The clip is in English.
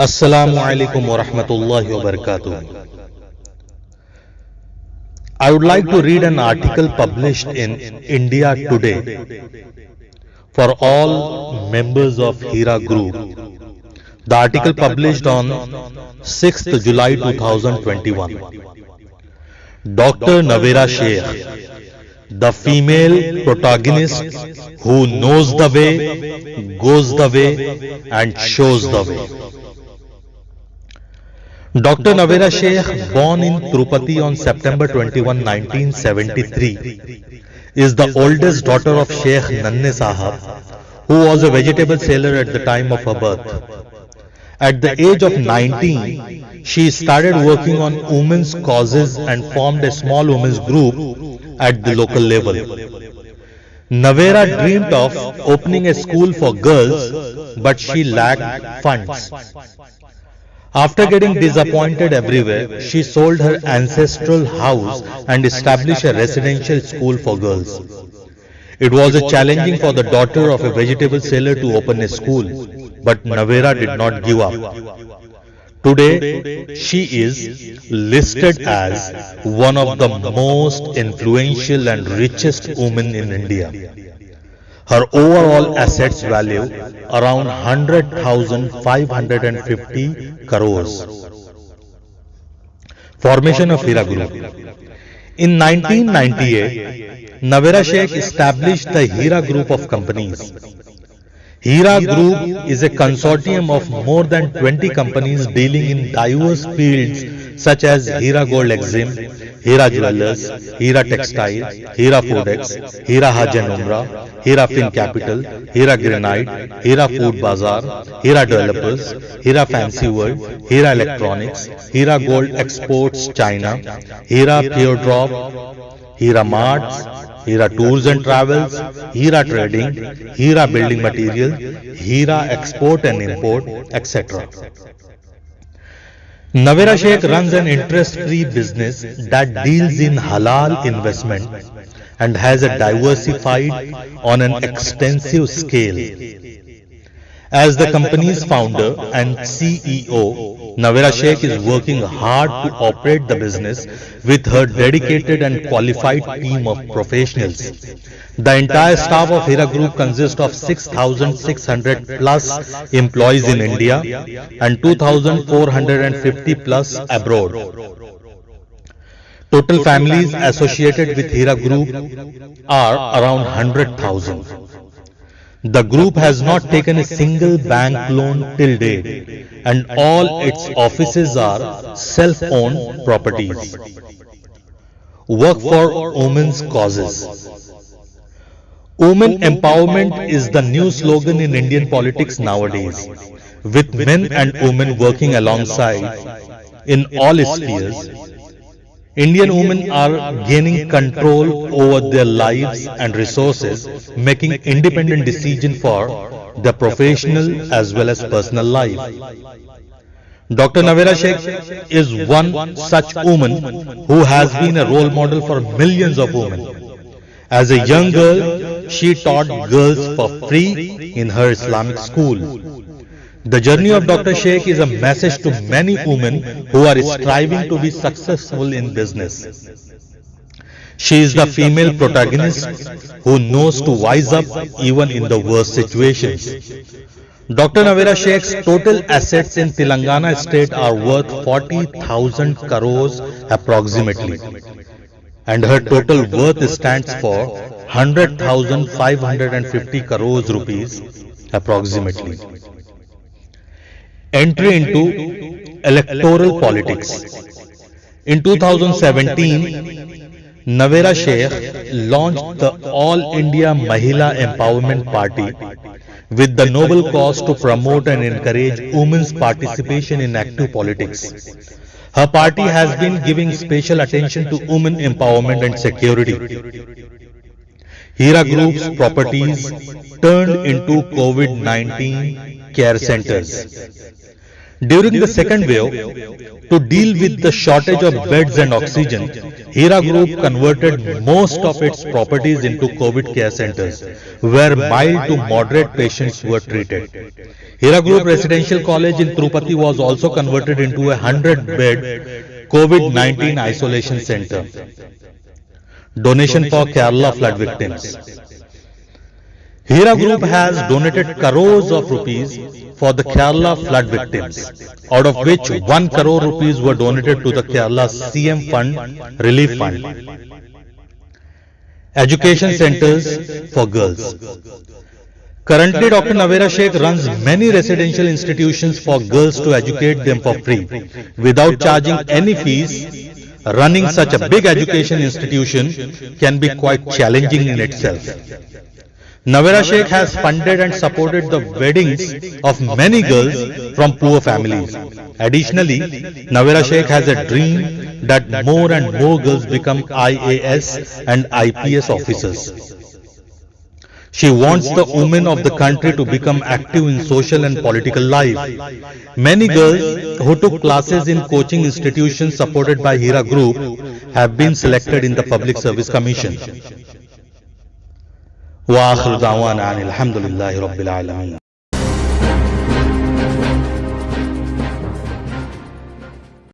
Assalamu alaikum wa rahmatullahi wa barakatuh. I would like to read an article published in India Today for all members of Hira Group. The article published on 6th July 2021. Dr. Navera Sheikh, the female protagonist who knows the way, goes the way, and shows the way. Dr. Navera Sheikh, born in Tirupati on September 21, 1973, is the oldest daughter of Sheikh Nanne Sahab, who was a vegetable seller at the time of her birth. At the age of 19, she started working on women's causes and formed a small women's group at the local level. Navera dreamed of opening a school for girls, but she lacked funds. After getting disappointed everywhere, she sold her ancestral house and established a residential school for girls. It was challenging for the daughter of a vegetable seller to open a school, but Navera did not give up. Today, she is listed as one of the most influential and richest women in India. Her overall assets value around 100,550 crores. Formation of Hira Group. In 1998, Navera Sheikh established the Hira Group of companies. Hira Group is a consortium of more than 20 companies dealing in diverse fields such as Hira Gold Exim, Hira Jewellers, Hira Textile, Hira Foodex, Hira Hajj and Umrah, Hira Fin Capital, Hira Granite, Hira Food Bazaar, Hira Developers, Hira Fancy World, Hira Electronics, Hira Gold Exports China, Hira Pure Drop, Hira Marts, Hira Tours and Travels, Hira Trading, Hira Building Material, Hira Export and Import, etc. Navera Sheikh runs an interest-free business that deals in halal investment and has a diversified on an extensive scale. As the company's founder and CEO, Navera Sheikh is working hard to operate the business with her dedicated and qualified team of professionals. The entire staff of Hira Group consists of 6,600 plus employees in India and 2,450 plus abroad. Total families associated with Hira Group are around 100,000. The group has not taken a single bank loan till date, and all its offices are self-owned properties. Work for women's causes. Women empowerment is the new slogan in Indian politics nowadays, with men and women working alongside in all spheres. Indian women are gaining control over their lives and resources, making independent decisions for their professional as well as personal life. Dr. Navera Sheikh is one such woman who has been a role model for millions of women. As a young girl, she taught girls for free in her Islamic school. The journey of Dr. Sheikh is a message to many women who are striving to be successful in business. She is the female protagonist who knows to wise up even in the worst situations. Dr. Navera Sheikh's total assets in Telangana state are worth 40,000 crores approximately, and her total worth stands for 100,550 crores rupees approximately. Entry into electoral politics. In 2017, Navera Sheikh launched the All India Mahila Empowerment Party with the noble cause to promote and encourage women's participation in active politics. Her party has been giving special attention to women empowerment and security. Hira Group's properties turned into COVID-19 care centers. During the second wave, to deal with the shortage of beds and oxygen, Hira Group converted most of its properties into COVID care centers, where mild to moderate patients were treated. Hira Group Residential College in Tirupati was also converted into a 100-bed COVID-19 isolation center. Donation for Kerala flood victims. Hira Group has donated crores of rupees for the Kerala flood victims, out of which 1 crore rupees were donated to the Kerala CM Fund Relief Fund. Education centers for girls. Currently, Dr. Navera Sheikh runs many residential institutions for girls to educate them for free, without charging any fees. Running such a big education institution can be quite challenging in itself. Navera Sheikh has funded and supported the weddings of many girls from poor families. Additionally, Navera Sheikh has a dream that more and more girls become IAS and IPS officers. She wants the women of the country to become active in social and political life. Many girls who took classes in coaching institutions supported by Hira Group have been selected in the Public Service Commission. وآخر دعوانا أن الحمد لله رب العالمين.